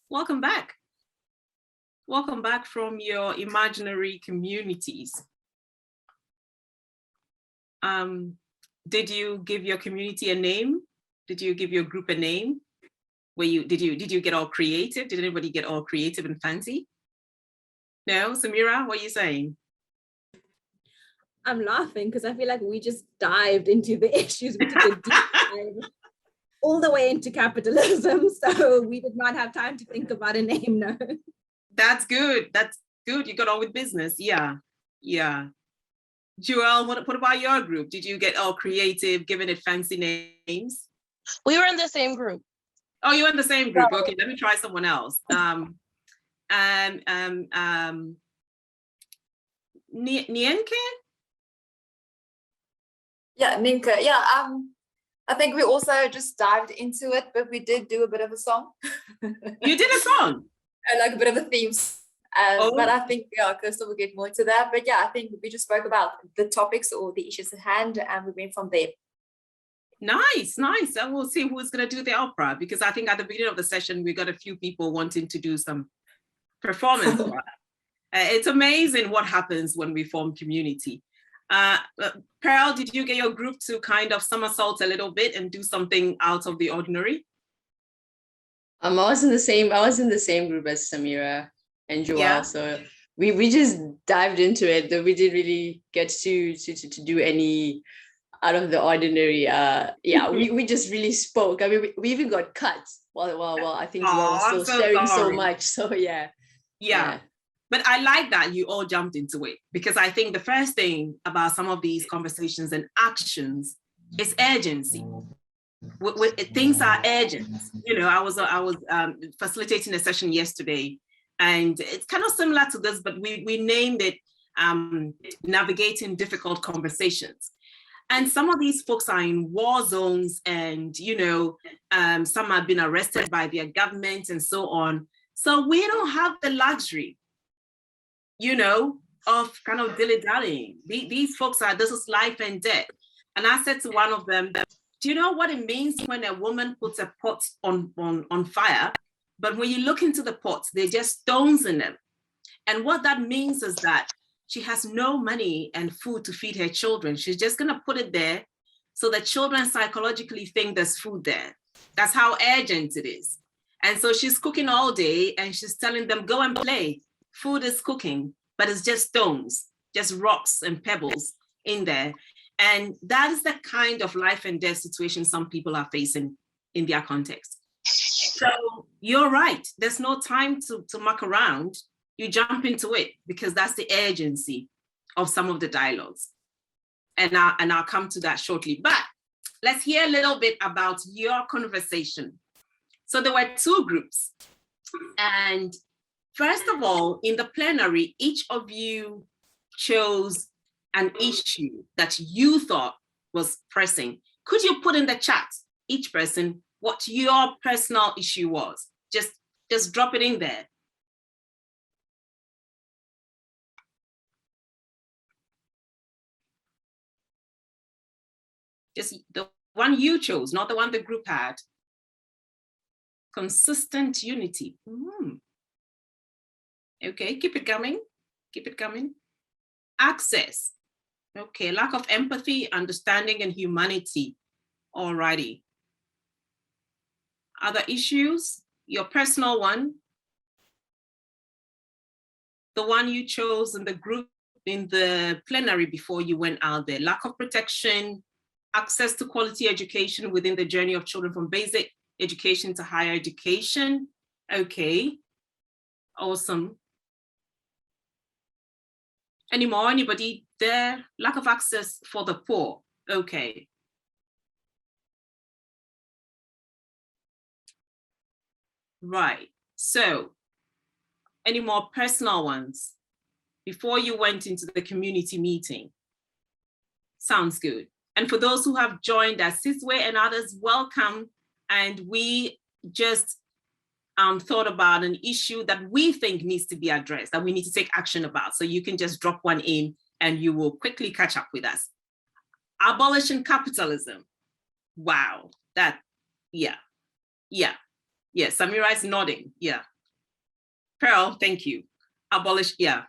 Welcome back. Welcome back from your imaginary communities. Did you give your community a name? Did you give your group a name? Did you get all creative? Did anybody get all creative and fancy? No, Samira, what are you saying? I'm laughing because I feel like we just dived into the issues. We took a deep dive all the way into capitalism. So we did not have time to think about a name, no. That's good. That's good. You got on with business. Yeah. Yeah. Joelle, what about your group? Did you get all creative, giving it fancy names? We were in the same group. Oh, you were in the same group. Okay, let me try someone else. Nienke? Yeah, Ninka. Yeah, I think we also just dived into it, but we did do a bit of a song. You did a song? Like a bit of a theme. But I think, yeah, Kirsten will get more into that. But yeah, I think we just spoke about the topics or the issues at hand, and we went from there. Nice, nice. And we'll see who's going to do the opera, because I think at the beginning of the session, we got a few people wanting to do some performance. It's amazing what happens when we form community. Pearl, did you get your group to kind of somersault a little bit and do something out of the ordinary? I was in the same group as Samira and Joelle, yeah. So we just dived into it, though we didn't really get to do any out of the ordinary. Yeah, we just really spoke. I mean, we even got cut while I think Joelle was still sharing so much. So yeah. But I like that you all jumped into it, because I think the first thing about some of these conversations and actions is urgency. Things are urgent. You know, I was facilitating a session yesterday, and it's kind of similar to this, but we named it Navigating Difficult Conversations. And some of these folks are in war zones, and, you know, some have been arrested by their government and so on. So we don't have the luxury, you know, of kind of dilly-dallying. These folks this is life and death. And I said to one of them, do you know what it means when a woman puts a pot on fire, but when you look into the pots, they're just stones in them? And what that means is that she has no money and food to feed her children. She's just gonna put it there so that children psychologically think there's food there. That's how urgent it is. And so she's cooking all day and she's telling them, go and play. Food is cooking, but it's just stones, just rocks and pebbles in there. And that is the kind of life and death situation some people are facing in their context. So you're right. There's no time to muck around. You jump into it, because that's the urgency of some of the dialogues. And I'll come to that shortly. But let's hear a little bit about your conversation. So there were two groups. And first of all, in the plenary, each of you chose an issue that you thought was pressing. Could you put in the chat, each person, what your personal issue was? Just drop it in there. Just the one you chose, not the one the group had. Consistent unity. Okay, keep it coming. Keep it coming. Access. Okay, lack of empathy, understanding, and humanity. Alrighty. Other issues? Your personal one. The one you chose in the group, in the plenary before you went out there. Lack of protection, access to quality education within the journey of children from basic education to higher education. Okay, awesome. Any more? Anybody there? Lack of access for the poor. Okay. Right. So, any more personal ones before you went into the community meeting? Sounds good. And for those who have joined us, Siswe and others, welcome. And we just thought about an issue that we think needs to be addressed, that we need to take action about. So you can just drop one in and you will quickly catch up with us. Abolishing capitalism. Wow, that, yeah. Samira is nodding, yeah. Pearl, thank you. Abolish, yeah.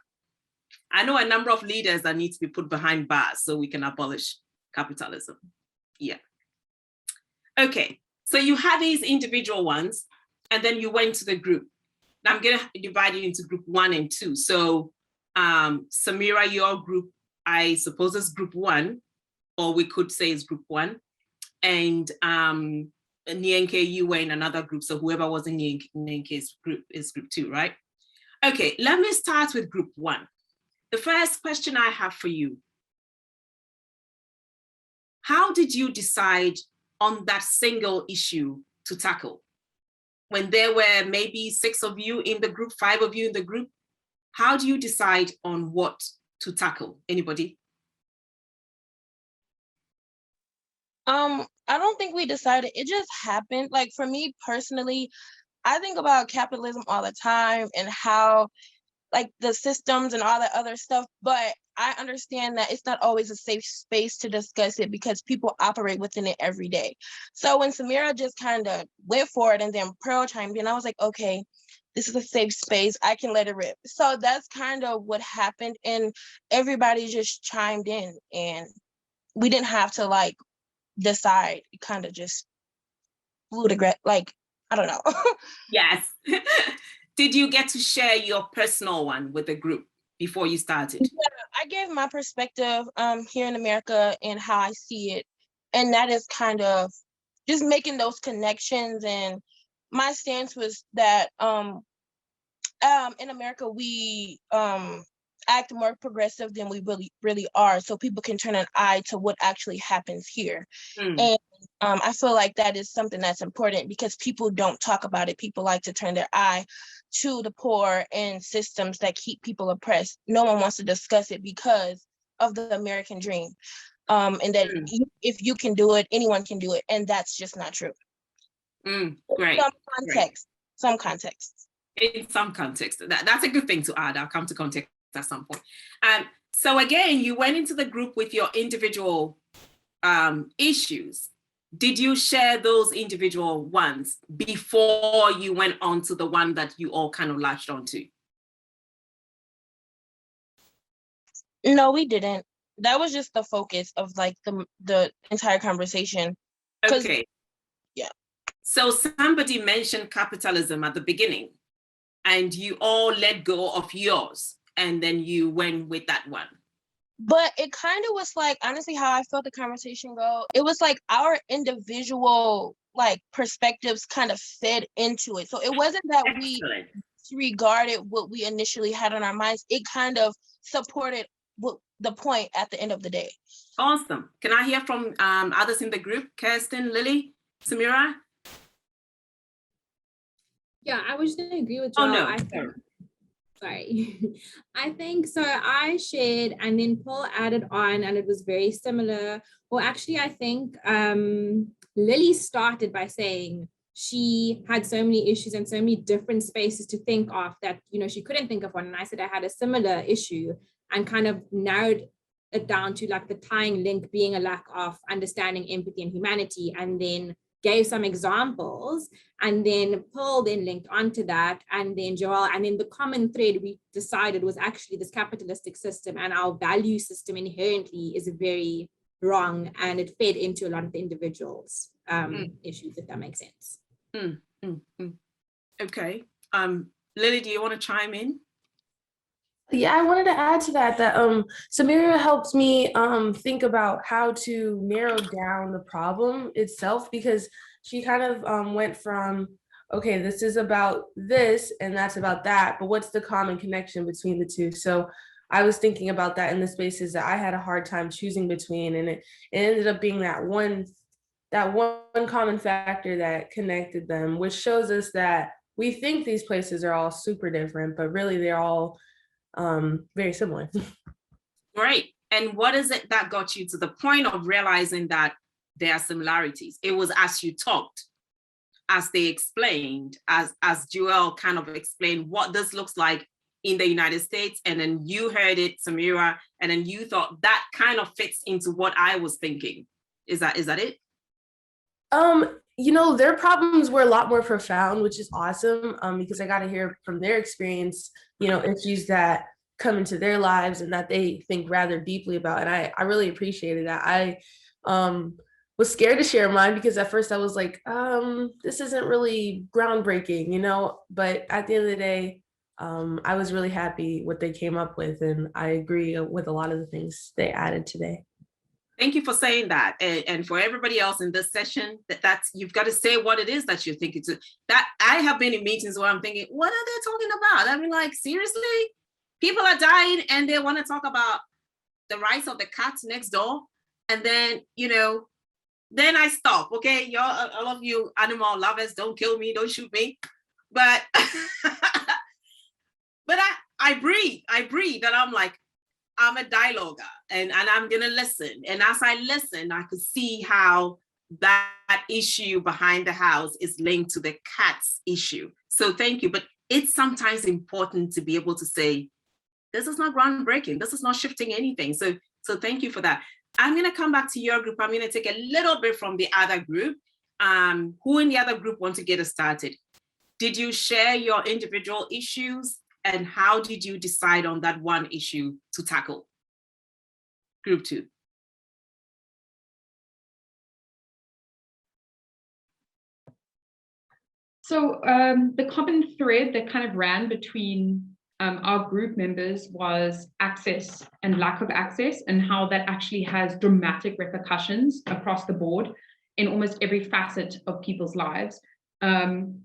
I know a number of leaders that need to be put behind bars so we can abolish capitalism. Yeah. Okay, so you had these individual ones, and then you went to the group. Now I'm going to divide it into group 1 and 2. So Samira, your group, I suppose is group 1, or we could say it's group 1. And Nyenke, you were in another group. So whoever was in Nyenke's group is group 2, right? Okay, let me start with group 1. The first question I have for you, how did you decide on that single issue to tackle? When there were maybe 6 of you in the group, 5 of you in the group, how do you decide on what to tackle? Anybody? I don't think we decided. It just happened. Like for me personally, I think about capitalism all the time and how like the systems and all that other stuff, but I understand that it's not always a safe space to discuss it because people operate within it every day. So when Samira just kind of went for it and then Pearl chimed in, I was like, okay, this is a safe space. I can let it rip. So that's kind of what happened. And everybody just chimed in and we didn't have to like decide. It kind of just flew to like, I don't know. Yes. Did you get to share your personal one with the group before you started? Yeah, I gave my perspective here in America and how I see it. And that is kind of just making those connections. And my stance was that in America, we act more progressive than we really are. So people can turn an eye to what actually happens here. And I feel like that is something that's important because people don't talk about it. People like to turn their eye to the poor and systems that keep people oppressed. No one wants to discuss it because of the American dream. And that if you can do it, anyone can do it. And that's just not true. Great. Some contexts. In some context, that's a good thing to add. I'll come to context at some point. So again, you went into the group with your individual issues. Did you share those individual ones before you went on to the one that you all kind of latched onto? No, we didn't. That was just the focus of like the entire conversation. Okay. Yeah. So somebody mentioned capitalism at the beginning and you all let go of yours and then you went with that one. But it kind of was like, honestly, how I felt the conversation go, it was like our individual like perspectives kind of fed into it. So it wasn't that we disregarded what we initially had on our minds. It kind of supported the point at the end of the day. Awesome. Can I hear from others in the group? Kirsten, Lily, Samira? Yeah, I was going to agree with Joel. Oh, no. Sorry. I think so. I shared and then Paul added on and it was very similar. Well, actually, I think Lily started by saying she had so many issues and so many different spaces to think of that, you know, she couldn't think of one. And I said I had a similar issue and kind of narrowed it down to like the tying link being a lack of understanding, empathy, and humanity, and then gave some examples, and then Paul then linked onto that, and then Joel, and then the common thread we decided was actually this capitalistic system, and our value system inherently is very wrong, and it fed into a lot of the individuals' issues, if that makes sense. Okay. Lily, do you want to chime in? Yeah, I wanted to add to that Samira helped me think about how to narrow down the problem itself, because she kind of went from, okay, this is about this and that's about that, but what's the common connection between the two? So I was thinking about that in the spaces that I had a hard time choosing between, and it ended up being that one common factor that connected them, which shows us that we think these places are all super different, but really they're all very similar. Great. And what is it that got you to the point of realizing that there are similarities? It was as you talked, as they explained, as Joel kind of explained what this looks like in the United States, and then you heard it, Samira, and then you thought that kind of fits into what I was thinking. Is that it? you know, their problems were a lot more profound, which is awesome, because I got to hear from their experience, you know, issues that come into their lives and that they think rather deeply about. And I really appreciated that. I was scared to share mine because at first I was like, this isn't really groundbreaking, you know, but at the end of the day, I was really happy what they came up with, and I agree with a lot of the things they added today. Thank you for saying that. And for everybody else in this session, that's you've got to say what it is that you're thinking to. That I have been in meetings where I'm thinking, what are they talking about? I mean, like, seriously? People are dying and they want to talk about the rights of the cats next door. And then, you know, then I stop. Okay, y'all, all of you animal lovers, don't kill me, don't shoot me. But but I breathe, and I'm like, I'm a dialoguer and I'm gonna listen. And as I listen, I could see how that issue behind the house is linked to the cat's issue. So thank you. But it's sometimes important to be able to say, this is not groundbreaking, this is not shifting anything. So thank you for that. I'm gonna come back to your group. I'm gonna take a little bit from the other group. Who in the other group want to get us started? Did you share your individual issues? And how did you decide on that one issue to tackle? Group 2. So the common thread that kind of ran between our group members was access and lack of access, and how that actually has dramatic repercussions across the board in almost every facet of people's lives. And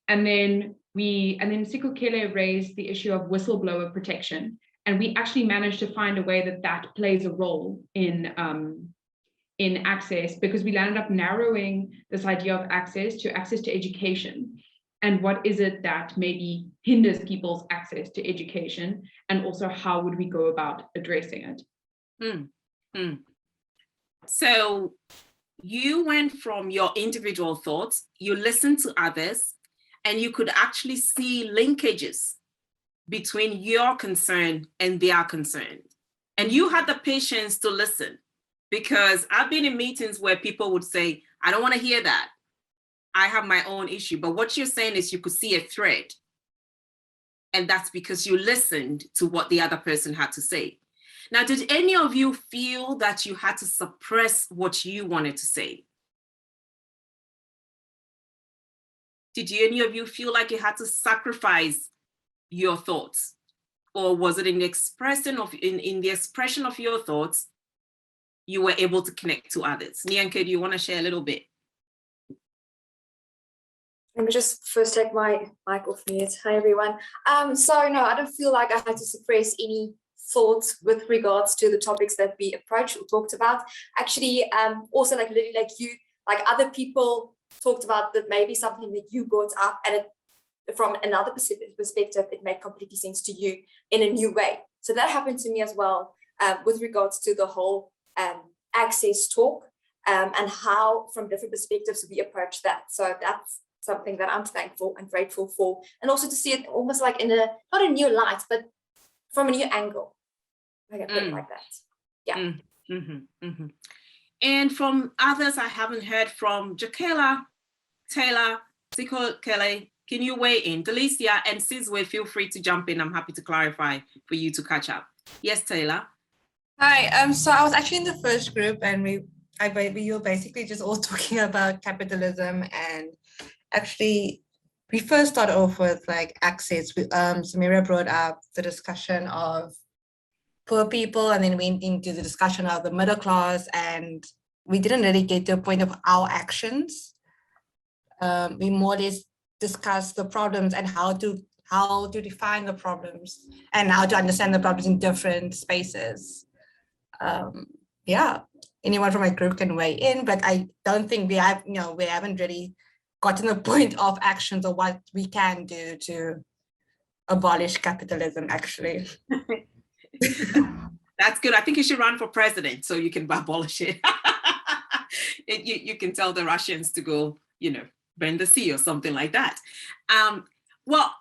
then Sikukele raised the issue of whistleblower protection, and we actually managed to find a way that plays a role in access, because we landed up narrowing this idea of access to education, and what is it that maybe hinders people's access to education, and also how would we go about addressing it. So you went from your individual thoughts, you listened to others, and you could actually see linkages between your concern and their concern. And you had the patience to listen, because I've been in meetings where people would say, I don't want to hear that. I have my own issue. But what you're saying is you could see a thread. And that's because you listened to what the other person had to say. Now, did any of you feel that you had to suppress what you wanted to say? Did any of you feel like you had to sacrifice your thoughts? Or was it in the expression of your thoughts, you were able to connect to others? Nyanke, do you want to share a little bit? Let me just first take my mic off mute. Hi, everyone. So no, I don't feel like I had to suppress any thoughts with regards to the topics that we approached or talked about. Actually, also like Lily, like you, like other people talked about that maybe something that you brought up, and from another perspective, it made completely sense to you in a new way. So that happened to me as well, with regards to the whole access talk, and how from different perspectives we approach that. So that's something that I'm thankful and grateful for, and also to see it almost like in a, not a new light, but from a new angle. I can put it like that. Yeah. And from others I haven't heard from, Jakela, Taylor, Sikukele, can you weigh in? Delicia and Sizwe, feel free to jump in. I'm happy to clarify for you to catch up. Yes, Taylor. Hi, so I was actually in the first group, and we were basically just all talking about capitalism, and actually we first started off with like access. Samira brought up the discussion of poor people, and then went into the discussion of the middle class, and we didn't really get to a point of our actions. We more or less discussed the problems and how to define the problems and how to understand the problems in different spaces. Yeah, anyone from my group can weigh in, but I don't think we haven't really gotten the point of actions or what we can do to abolish capitalism, actually. That's good. I think you should run for president so you can abolish it. You can tell the Russians to go, burn the sea or something like that. Well,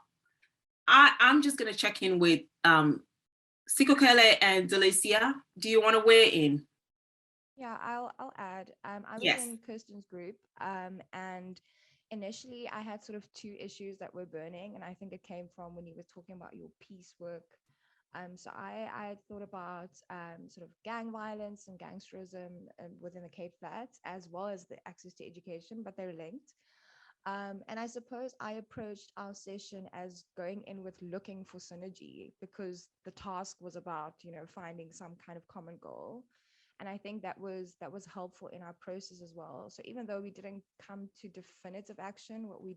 I'm just going to check in with Sikukele and Delicia. Do you want to weigh in? Yeah, I'll add. I was Yes. in Kirsten's group, and initially I had sort of two issues that were burning, and I think it came from when you were talking about your piecework. So I had thought about sort of gang violence and gangsterism within the Cape Flats, as well as the access to education, but they're linked. And I suppose I approached our session as going in with looking for synergy, because the task was about, finding some kind of common goal. And I think that was helpful in our process as well. So even though we didn't come to definitive action, what we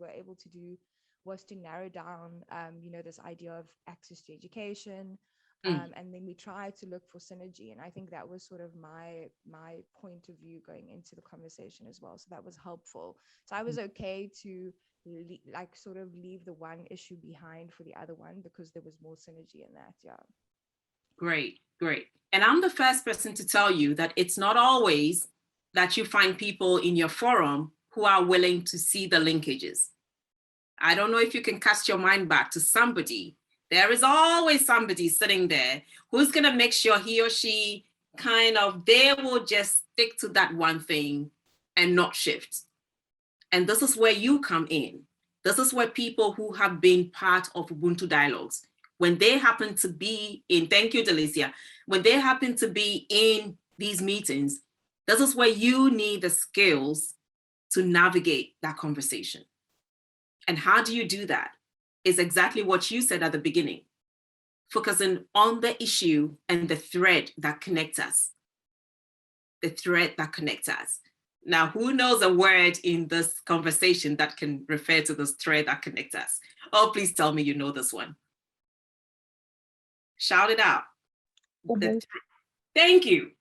were able to do was to narrow down, this idea of access to education. And then we tried to look for synergy. And I think that was sort of my point of view going into the conversation as well. So that was helpful. So I was okay to sort of leave the one issue behind for the other one, because there was more synergy in that. Yeah. Great, great. And I'm the first person to tell you that it's not always that you find people in your forum who are willing to see the linkages. I don't know if you can cast your mind back to somebody. There is always somebody sitting there who's going to make sure he or she they will just stick to that one thing and not shift. And this is where you come in. This is where people who have been part of Ubuntu Dialogues, when they happen to be in, thank you, Delicia, when they happen to be in these meetings, this is where you need the skills to navigate that conversation. And how do you do that? Is exactly what you said at the beginning, focusing on the issue and the thread that connects us. The thread that connects us. Now, who knows a word in this conversation that can refer to this thread that connects us? Oh, please tell me you know this one. Shout it out. Thank you.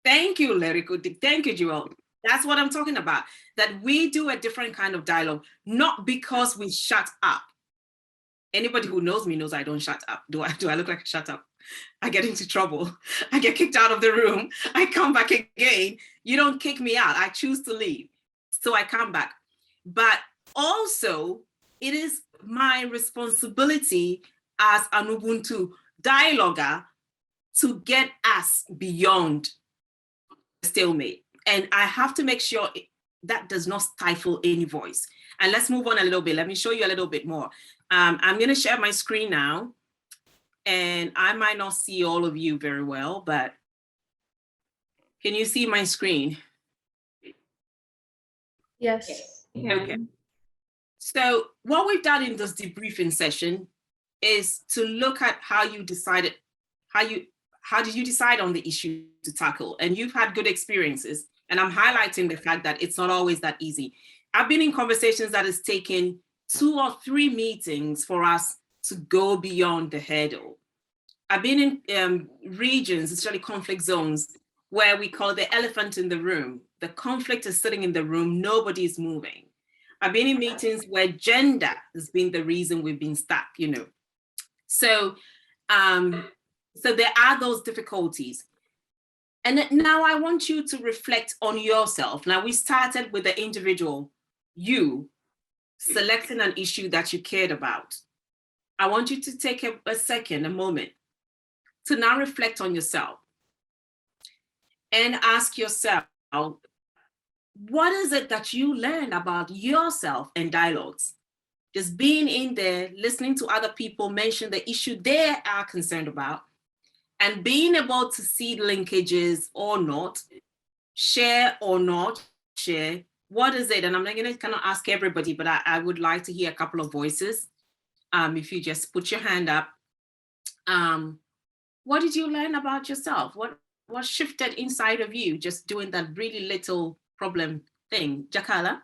Thank you, Leriko. Thank you, Joel. That's what I'm talking about. That we do a different kind of dialogue, not because we shut up. Anybody who knows me knows I don't shut up. Do I look like I shut up? I get into trouble. I get kicked out of the room. I come back again. You don't kick me out. I choose to leave. So I come back. But also, it is my responsibility as an Ubuntu dialoguer to get us beyond stalemate. And I have to make sure that does not stifle any voice. And let's move on a little bit. Let me show you a little bit more. I'm going to share my screen now. And I might not see all of you very well, but can you see my screen? Yes. Okay. So what we've done in this debriefing session is to look at how you decided, how did you decide on the issue to tackle? And you've had good experiences. And I'm highlighting the fact that it's not always that easy. I've been in conversations that has taken 2 or 3 meetings for us to go beyond the hurdle. I've been in regions, especially conflict zones, where we call the elephant in the room. The conflict is sitting in the room, nobody is moving. I've been in meetings where gender has been the reason we've been stuck, So, so there are those difficulties. And now I want you to reflect on yourself. Now we started with the individual, you selecting an issue that you cared about. I want you to take a second, a moment, to now reflect on yourself and ask yourself, what is it that you learn about yourself in dialogues? Just being in there, listening to other people mention the issue they are concerned about, and being able to see linkages or not, share or not share. What is it? And I'm not going to kind of ask everybody, but I would like to hear a couple of voices. If you just put your hand up. What did you learn about yourself? What shifted inside of you just doing that really little problem thing? Jakala?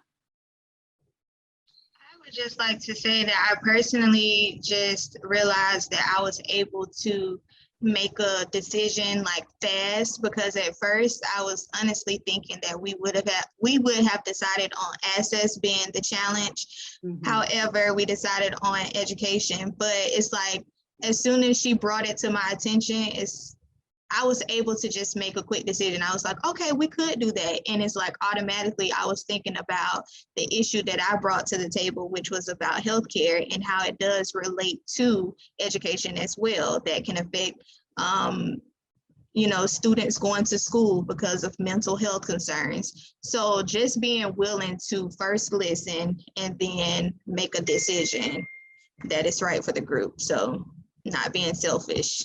I would just like to say that I personally just realized that I was able to make a decision like fast, because at first I was honestly thinking that we would have decided on access being the challenge. Mm-hmm. However, we decided on education, but it's like as soon as she brought it to my attention, I was able to just make a quick decision. I was like, okay, we could do that. And it's like automatically I was thinking about the issue that I brought to the table, which was about healthcare and how it does relate to education as well, that can affect students going to school because of mental health concerns. So just being willing to first listen and then make a decision that is right for the group. So not being selfish.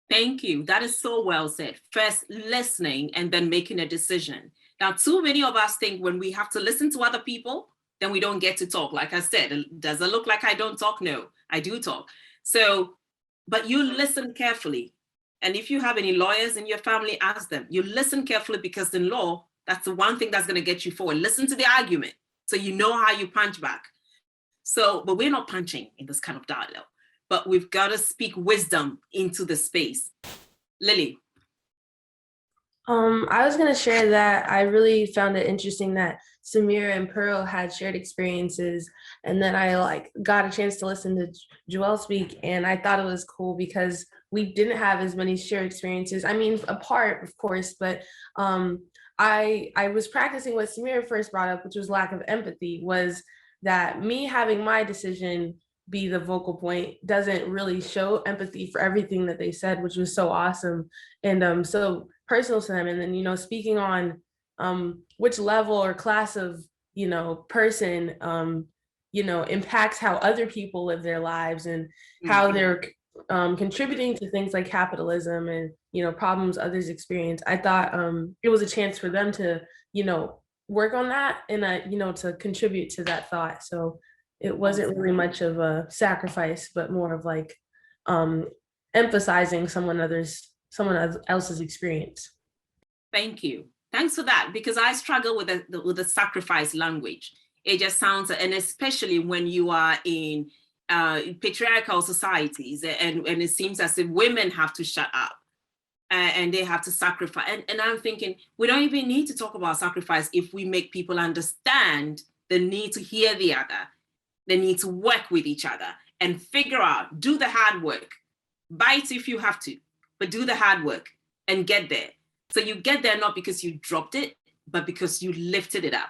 Thank you. That is so well said. First listening and then making a decision. Now, too many of us think when we have to listen to other people, then we don't get to talk. Like I said, does it look like I don't talk? No, I do talk. So, but you listen carefully. And if you have any lawyers in your family, ask them. You listen carefully because in law, that's the one thing that's going to get you forward. Listen to the argument so you know how you punch back. So, but we're not punching in this kind of dialogue, but we've got to speak wisdom into the space. Lily. I was going to share that I really found it interesting that Samira and Pearl had shared experiences, and then I got a chance to listen to Joelle speak, and I thought it was cool because we didn't have as many shared experiences. I mean, apart, of course, but I was practicing what Samira first brought up, which was lack of empathy, was that me having my decision be the vocal point doesn't really show empathy for everything that they said, which was so awesome and so personal to them. And then, speaking on which level or class of, person, impacts how other people live their lives and how they're contributing to things like capitalism and, problems others experience. I thought it was a chance for them to, work on that and, to contribute to that thought. So it wasn't really much of a sacrifice, but more of emphasizing someone else's experience. Thank you. Thanks for that, because I struggle with the sacrifice language. It just sounds, and especially when you are in patriarchal societies, and it seems as if women have to shut up and they have to sacrifice. And I'm thinking, we don't even need to talk about sacrifice if we make people understand the need to hear the other, the need to work with each other and figure out, do the hard work, bite if you have to, but do the hard work and get there. So you get there not because you dropped it, but because you lifted it up.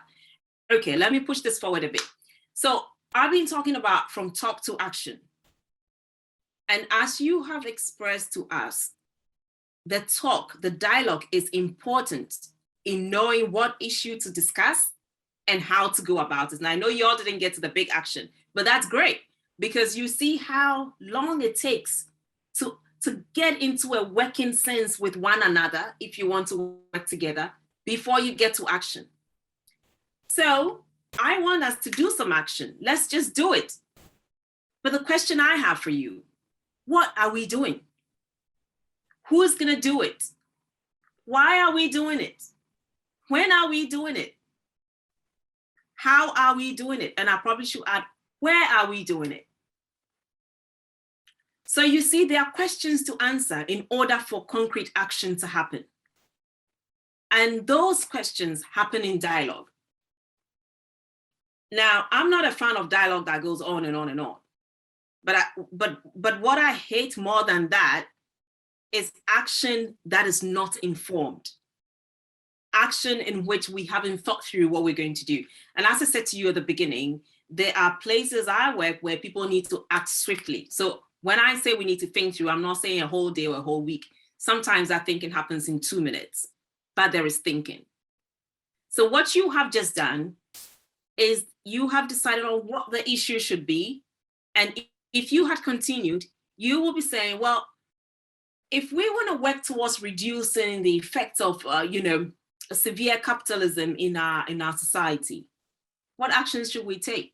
Okay, let me push this forward a bit. So I've been talking about from talk to action. And as you have expressed to us, the dialogue is important in knowing what issue to discuss and how to go about it. And I know you all didn't get to the big action, but that's great because you see how long it takes to get into a working sense with one another if you want to work together before you get to action. So I want us to do some action. Let's just do it. But the question I have for you, what are we doing? Who is going to do it? Why are we doing it? When are we doing it? How are we doing it? And I probably should add, where are we doing it? So you see, there are questions to answer in order for concrete action to happen. And those questions happen in dialogue. Now, I'm not a fan of dialogue that goes on and on and on. But what I hate more than that is action that is not informed. Action in which we haven't thought through what we're going to do. And as I said to you at the beginning, there are places I work where people need to act swiftly. So when I say we need to think through, I'm not saying a whole day or a whole week. Sometimes that thinking happens in 2 minutes, but there is thinking. So what you have just done is you have decided on what the issue should be. And if you had continued, you will be saying, well, if we want to work towards reducing the effects of, severe capitalism in our society, what actions should we take?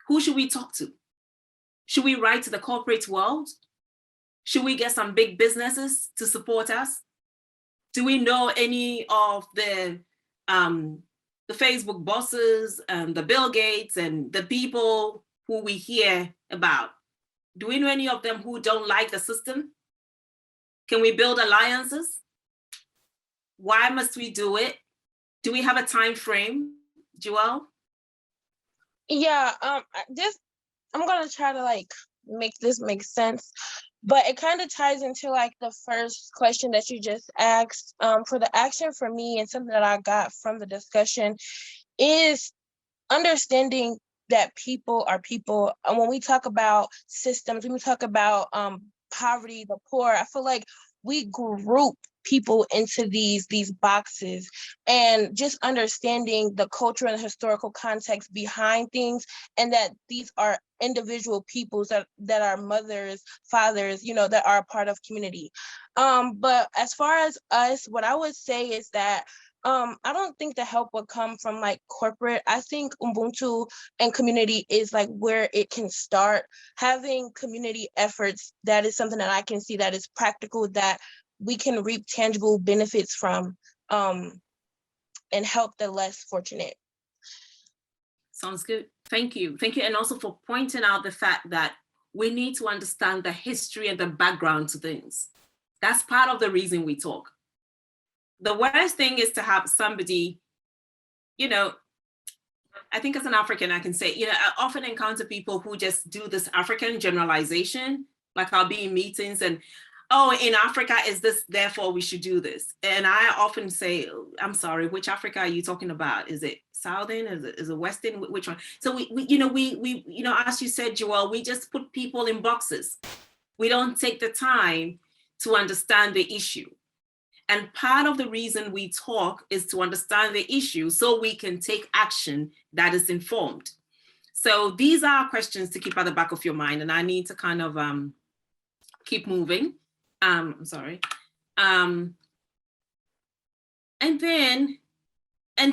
Who should we talk to? Should we write to the corporate world? Should we get some big businesses to support us? Do we know any of the Facebook bosses and the Bill Gates and the people who we hear about? Do we know any of them who don't like the system? Can we build alliances? Why must we do it? Do we have a time frame, Joelle? Yeah, I'm gonna try to make this make sense, but it kind of ties into the first question that you just asked. For the action for me, and something that I got from the discussion is understanding that people are people. And when we talk about systems, when we talk about poverty, the poor, I feel like we group people into these boxes, and just understanding the cultural and historical context behind things, and that these are individual peoples that are mothers, fathers, you know, that are a part of community. But as far as us, what I would say is that I don't think the help would come from like corporate. I think Ubuntu and community is like where it can start. Having community efforts, that is something that I can see that is practical, that we can reap tangible benefits from, and help the less fortunate. Sounds good. Thank you. Thank you. And also for pointing out the fact that we need to understand the history and the background to things. That's part of the reason we talk. The worst thing is to have somebody, you know, I think as an African, I can say, you know, I often encounter people who just do this African generalization, like I'll be in meetings and, oh, in Africa is this, therefore we should do this. And I often say, I'm sorry, which Africa are you talking about? Is it Southern? Is it Western? Which one? So we you know, as you said, Joelle, we just put people in boxes. We don't take the time to understand the issue. And part of the reason we talk is to understand the issue so we can take action that is informed. So these are questions to keep at the back of your mind, and I need to kind of keep moving. I'm sorry. And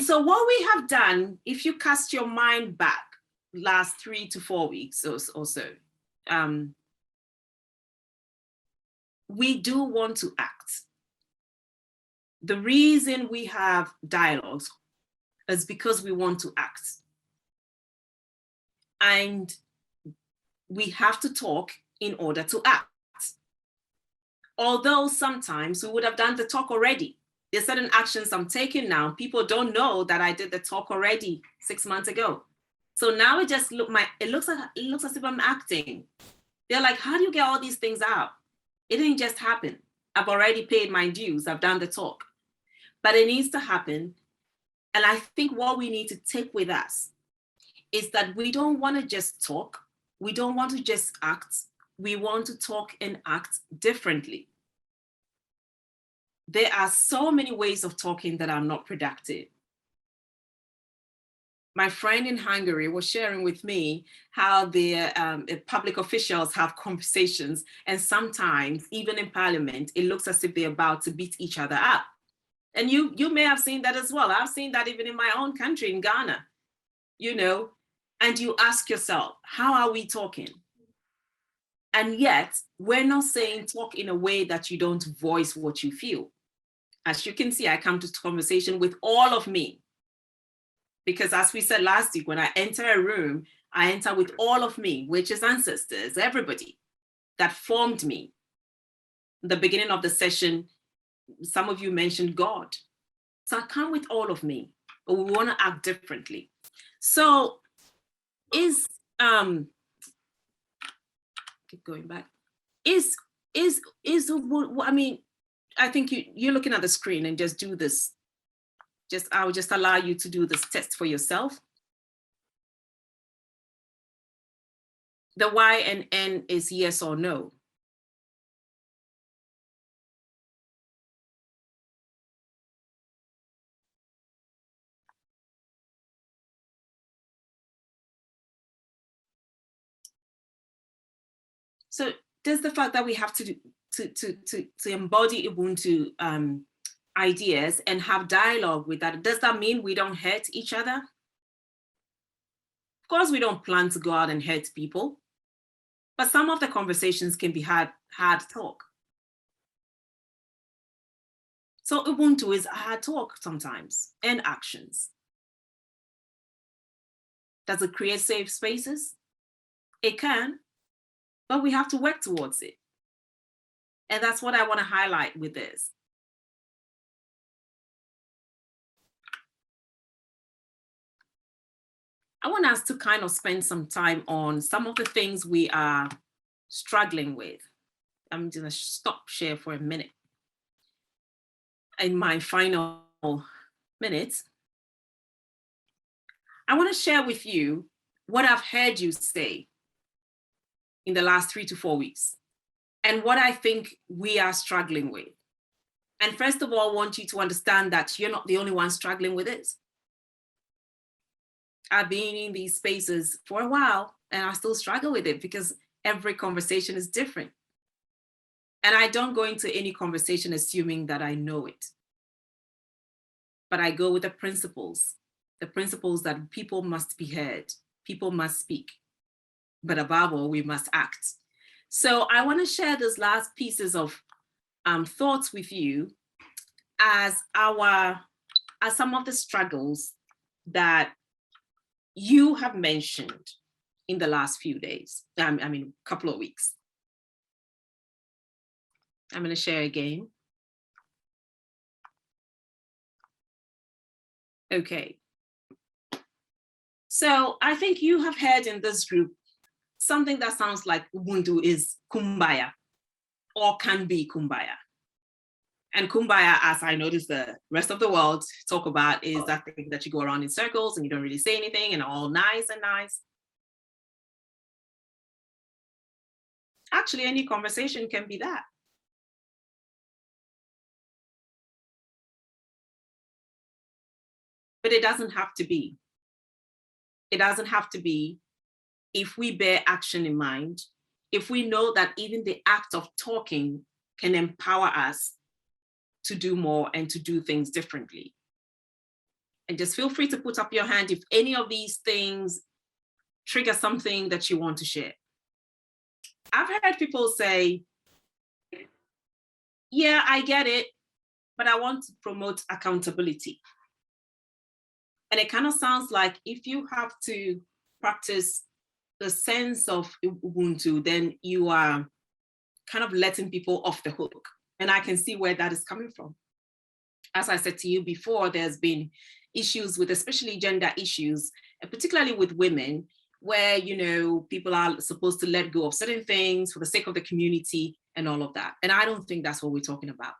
so what we have done, if you cast your mind back last 3 to 4 weeks or so, we do want to act. The reason we have dialogues is because we want to act. And we have to talk in order to act. Although sometimes we would have done the talk already. There's certain actions I'm taking now. People don't know that I did the talk already 6 months ago. So now it just it looks as if I'm acting. They're like, how do you get all these things out? It didn't just happen. I've already paid my dues. I've done the talk. But it needs to happen. And I think what we need to take with us is that we don't want to just talk. We don't want to just act. We want to talk and act differently. There are so many ways of talking that are not productive. My friend in Hungary was sharing with me how the public officials have conversations, and sometimes even in parliament, it looks as if they're about to beat each other up. And you may have seen that as well. I've seen that even in my own country, in Ghana, you know, and you ask yourself, how are we talking? And yet we're not saying talk in a way that you don't voice what you feel. As you can see, I come to conversation with all of me. Because as we said last week, when I enter a room, I enter with all of me, which is ancestors, everybody that formed me. The beginning of the session, some of you mentioned God. So I come with all of me, but we want to act differently. So keep going back. I mean, I think you're looking at the screen and just do this. I'll just allow you to do this test for yourself. The Y and N is yes or no. So does the fact that we have to embody Ubuntu ideas and have dialogue with that, does that mean we don't hurt each other? Of course, we don't plan to go out and hurt people, but some of the conversations can be hard talk. So Ubuntu is hard talk sometimes, and actions. Does it create safe spaces? It can, but we have to work towards it. And that's what I want to highlight with this. I want us to kind of spend some time on some of the things we are struggling with. I'm going to stop share for a minute. In my final minutes, I want to share with you what I've heard you say in the last 3 to 4 weeks. and what I think we are struggling with. And first of all, I want you to understand that you're not the only one struggling with it. I've been in these spaces for a while and I still struggle with it because every conversation is different. And I don't go into any conversation assuming that I know it. But I go with the principles that people must be heard, people must speak, but above all, we must act. So I want to share those last pieces of thoughts with you as some of the struggles that you have mentioned in the last few days, couple of weeks. I'm going to share again. Okay. So I think you have heard in this group something that sounds like Ubuntu is kumbaya or can be kumbaya. And kumbaya, as I notice the rest of the world talk about, is that thing that you go around in circles and you don't really say anything and all nice and nice. Actually, any conversation can be that. But it doesn't have to be. It doesn't have to be if we bear action in mind, if we know that even the act of talking can empower us to do more and to do things differently. And just feel free to put up your hand if any of these things trigger something that you want to share. I've heard people say, yeah, I get it, but I want to promote accountability. And it kind of sounds like if you have to practice the sense of Ubuntu, then you are kind of letting people off the hook. And I can see where that is coming from. As I said to you before, there's been issues with especially gender issues, and particularly with women, where, you know, people are supposed to let go of certain things for the sake of the community and all of that. And I don't think that's what we're talking about.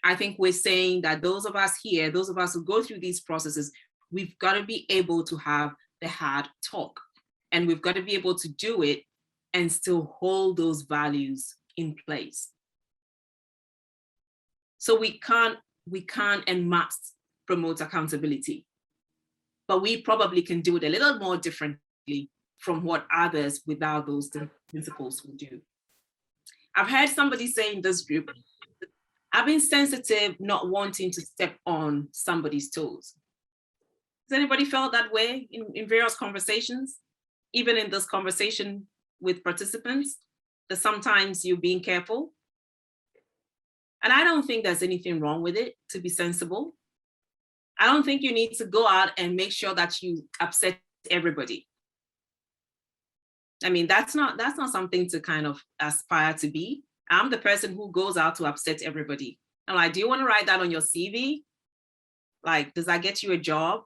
I think we're saying that those of us here, those of us who go through these processes, we've got to be able to have the hard talk, and we've got to be able to do it and still hold those values in place. So we can't and must promote accountability, but we probably can do it a little more differently from what others without those principles will do. I've heard somebody say in this group, I've been sensitive, not wanting to step on somebody's toes. Has anybody felt that way in various conversations? Even in this conversation with participants, that sometimes you're being careful? And I don't think there's anything wrong with it, to be sensible. I don't think you need to go out and make sure that you upset everybody. I mean, that's not something to kind of aspire to be. I'm the person who goes out to upset everybody. I'm like, do you want to write that on your CV? Like, does that get you a job?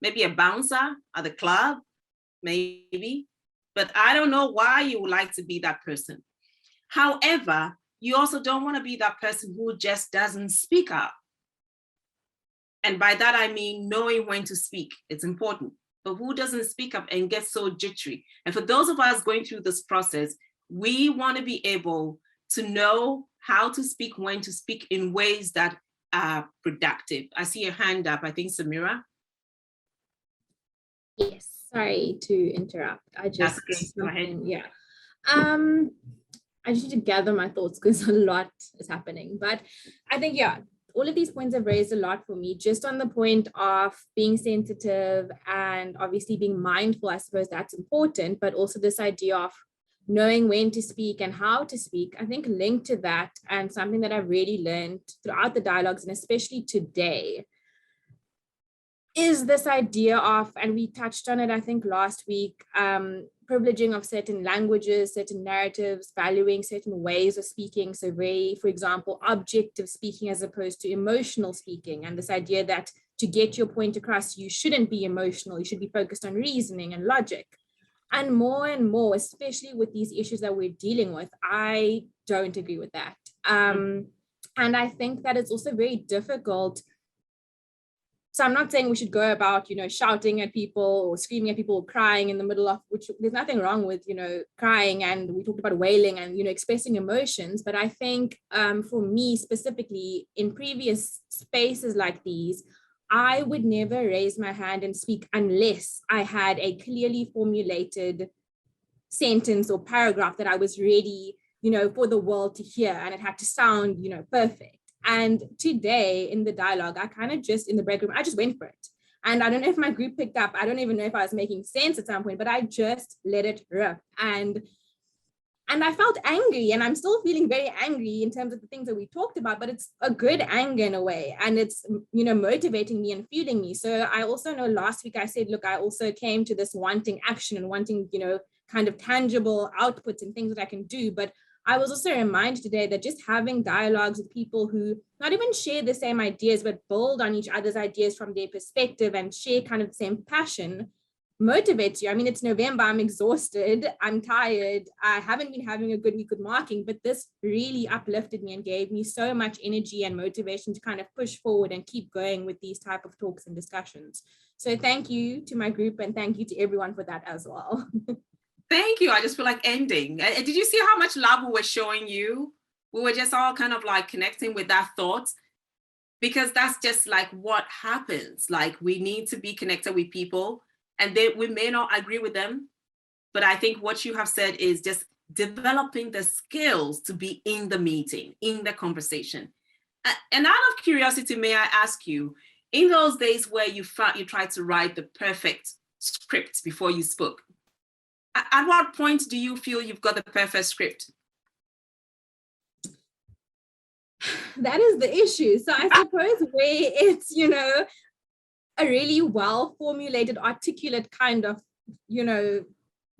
Maybe a bouncer at the club, maybe. But I don't know why you would like to be that person. However, you also don't want to be that person who just doesn't speak up. And by that, I mean knowing when to speak. It's important. But who doesn't speak up and gets so jittery? And for those of us going through this process, we want to be able to know how to speak, when to speak in ways that are productive. I see a hand up, I think Samira. Yes, sorry to interrupt. I just, go ahead. Yeah. I just need to gather my thoughts because a lot is happening. But I think, yeah, all of these points have raised a lot for me, just on the point of being sensitive and obviously being mindful. I suppose that's important, but also this idea of knowing when to speak and how to speak. I think linked to that, and something that I've really learned throughout the dialogues, and especially today, is this idea of, and we touched on it, I think last week, privileging of certain languages, certain narratives, valuing certain ways of speaking. So very, for example, objective speaking as opposed to emotional speaking. And this idea that to get your point across, you shouldn't be emotional, you should be focused on reasoning and logic. And more, especially with these issues that we're dealing with, I don't agree with that. And I think that it's also very difficult So I'm not saying we should go about, shouting at people or screaming at people or crying in the middle of, which there's nothing wrong with, crying, and we talked about wailing and, expressing emotions. But I think for me specifically, in previous spaces like these, I would never raise my hand and speak unless I had a clearly formulated sentence or paragraph that I was ready, for the world to hear, and it had to sound, perfect. And today in the dialogue, I kind of just, in the break room, I just went for it. And I don't know if my group picked up, I don't even know if I was making sense at some point, but I just let it rip. And I felt angry, and I'm still feeling very angry in terms of the things that we talked about, but it's a good anger in a way. And it's, motivating me and fueling me. So I also know last week I said, look, I also came to this wanting action and wanting, kind of tangible outputs and things that I can do. But I was also reminded today that just having dialogues with people who not even share the same ideas, but build on each other's ideas from their perspective and share kind of the same passion motivates you. I mean, it's November, I'm exhausted, I'm tired, I haven't been having a good week with marking, but this really uplifted me and gave me so much energy and motivation to kind of push forward and keep going with these type of talks and discussions. So thank you to my group, and thank you to everyone for that as well. Thank you. I just feel like ending. And did you see how much love we were showing you? We were just all kind of like connecting with that thought, because that's just like what happens. Like, we need to be connected with people, and we may not agree with them, but I think what you have said is just developing the skills to be in the meeting, in the conversation. And out of curiosity, may I ask you, in those days where you tried to write the perfect script before you spoke, at what point do you feel you've got the perfect script? That is the issue. So I suppose where it's, a really well formulated, articulate kind of,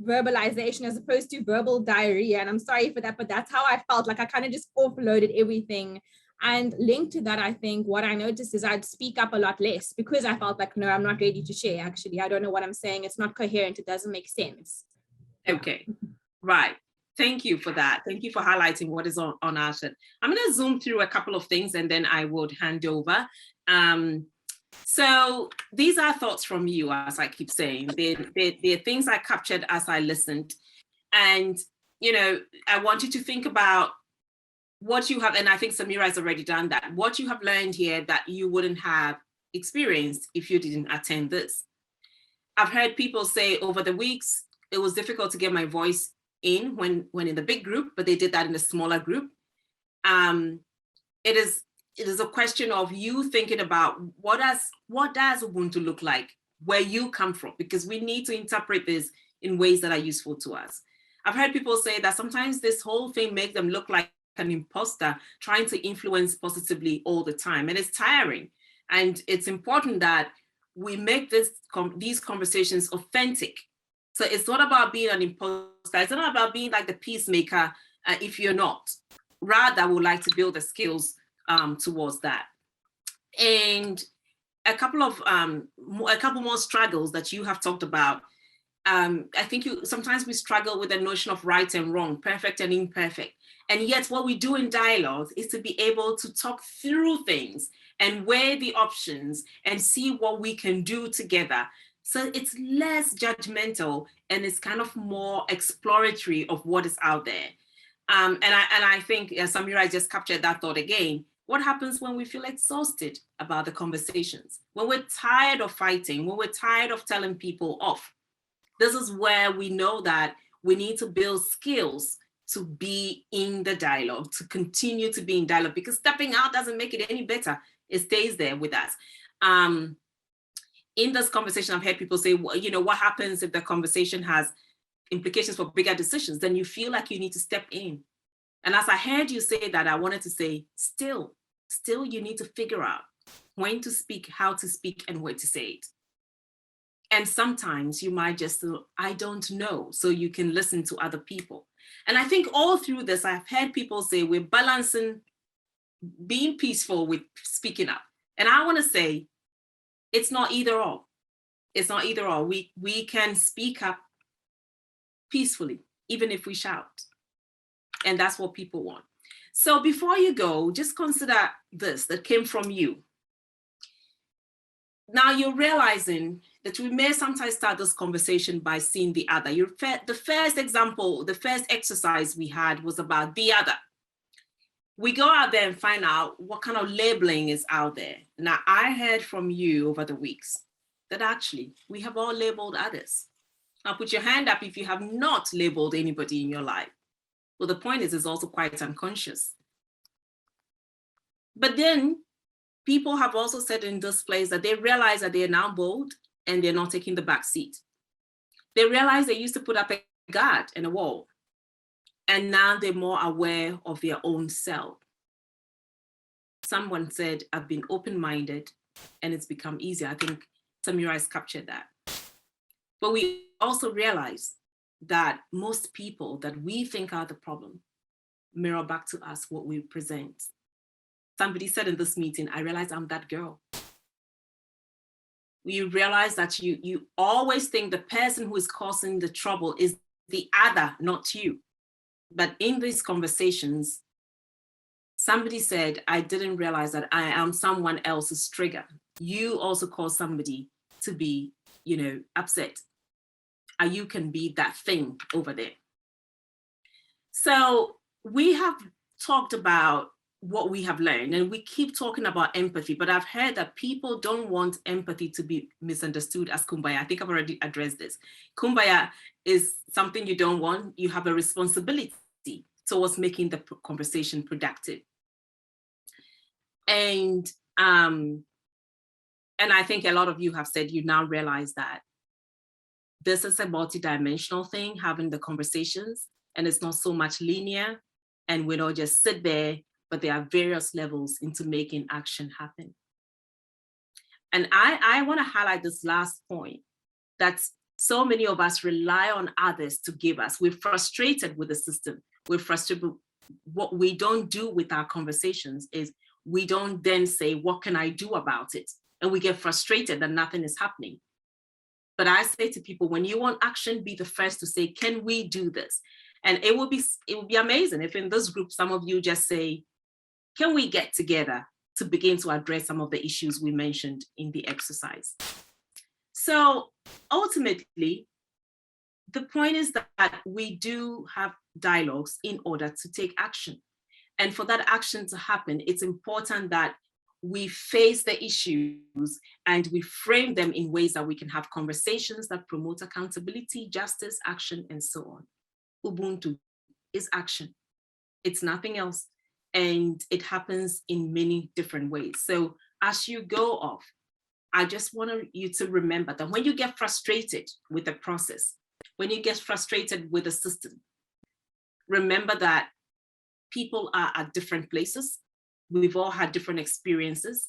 verbalization as opposed to verbal diarrhea. And I'm sorry for that, but that's how I felt. Like, I kind of just offloaded everything. And linked to that, I think what I noticed is I'd speak up a lot less because I felt like, no, I'm not ready to share. Actually, I don't know what I'm saying. It's not coherent. It doesn't make sense. Okay, right. Thank you for that. Thank you for highlighting what is on our sheet. I'm going to zoom through a couple of things and then I would hand over. So these are thoughts from you, as I keep saying. They're things I captured as I listened. And, I want you to think about what you have, and I think Samira has already done that, what you have learned here that you wouldn't have experienced if you didn't attend this. I've heard people say over the weeks, it was difficult to get my voice in when in the big group, but they did that in the smaller group. It is a question of you thinking about what does Ubuntu look like where you come from, because we need to interpret this in ways that are useful to us. I've heard people say that sometimes this whole thing makes them look like an imposter trying to influence positively all the time, and it's tiring. And it's important that we make these conversations authentic. So it's not about being an imposter. It's not about being like the peacemaker if you're not. Rather, we would like to build the skills towards that. And a couple more struggles that you have talked about. I think sometimes we struggle with the notion of right and wrong, perfect and imperfect. And yet what we do in dialogue is to be able to talk through things and weigh the options and see what we can do together. So it's less judgmental and it's kind of more exploratory of what is out there. And I think Samira just captured that thought again. What happens when we feel exhausted about the conversations? When we're tired of fighting, when we're tired of telling people off? This is where we know that we need to build skills to be in the dialogue, to continue to be in dialogue, because stepping out doesn't make it any better. It stays there with us. In this conversation, I've heard people say, well, what happens if the conversation has implications for bigger decisions? Then you feel like you need to step in. And as I heard you say that, I wanted to say, still you need to figure out when to speak, how to speak, and where to say it. And sometimes you might just say, I don't know, so you can listen to other people. And I think all through this, I've heard people say we're balancing being peaceful with speaking up. And I want to say, it's not either or. It's not either or. We can speak up peacefully, even if we shout. And that's what people want. So before you go, just consider this that came from you. now you're realizing that we may sometimes start this conversation by seeing the other. The first example, the first exercise we had was about the other. We go out there and find out what kind of labeling is out there. Now, I heard from you over the weeks that actually we have all labeled others. Now put your hand up if you have not labeled anybody in your life. Well, the point is, it's also quite unconscious. But then people have also said in this place that they realize that they are now bold and they're not taking the back seat. They realize they used to put up a guard and a wall, and now they're more aware of their own self. Someone said, I've been open-minded and it's become easier. I think Samira has captured that. But we also realize that most people that we think are the problem mirror back to us what we present. Somebody said in this meeting, I realize I'm that girl. You realize that you always think the person who is causing the trouble is the other, not you. But in these conversations, somebody said, I didn't realize that I am someone else's trigger. You also cause somebody to be, upset. You can be that thing over there. So we have talked about what we have learned, and we keep talking about empathy, but I've heard that people don't want empathy to be misunderstood as kumbaya. I think I've already addressed this. Kumbaya is something you don't want. You have a responsibility towards making the conversation productive. And I think a lot of you have said you now realize that this is a multidimensional thing, having the conversations, and it's not so much linear, and we don't just sit there, but there are various levels into making action happen. And I want to highlight this last point, that so many of us rely on others to give us. We're frustrated with the system. We're frustrated. What we don't do with our conversations is we don't then say, what can I do about it? And we get frustrated that nothing is happening. But I say to people, when you want action, be the first to say, can we do this? And it will be amazing if in this group, some of you just say, can we get together to begin to address some of the issues we mentioned in the exercise? So ultimately, the point is that we do have dialogues in order to take action. And for that action to happen, it's important that we face the issues and we frame them in ways that we can have conversations that promote accountability, justice, action, and so on. Ubuntu is action. It's nothing else. And it happens in many different ways. So as you go off, I just want you to remember that when you get frustrated with the process, when you get frustrated with the system, remember that people are at different places. We've all had different experiences,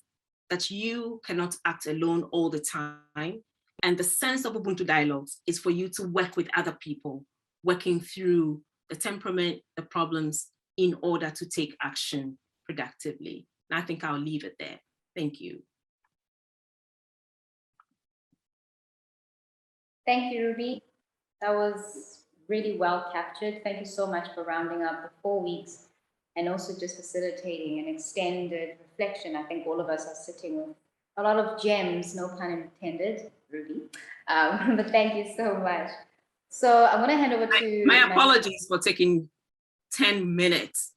that you cannot act alone all the time. And the sense of Ubuntu dialogues is for you to work with other people, working through the temperament, the problems, in order to take action productively. And I think I'll leave it there. Thank you. Thank you, Ruby. That was really well captured. Thank you so much for rounding up the 4 weeks and also just facilitating an extended reflection. I think all of us are sitting with a lot of gems, no pun intended, Ruby. But thank you so much. So I'm going to hand over to my apologies for taking 10 minutes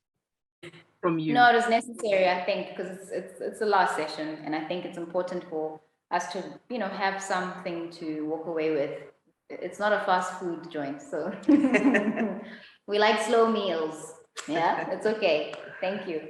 from you. No, it was necessary, I think, because it's the last session, and I think it's important for us to, have something to walk away with. It's not a fast food joint, so we like slow meals. Yeah, it's okay. Thank you.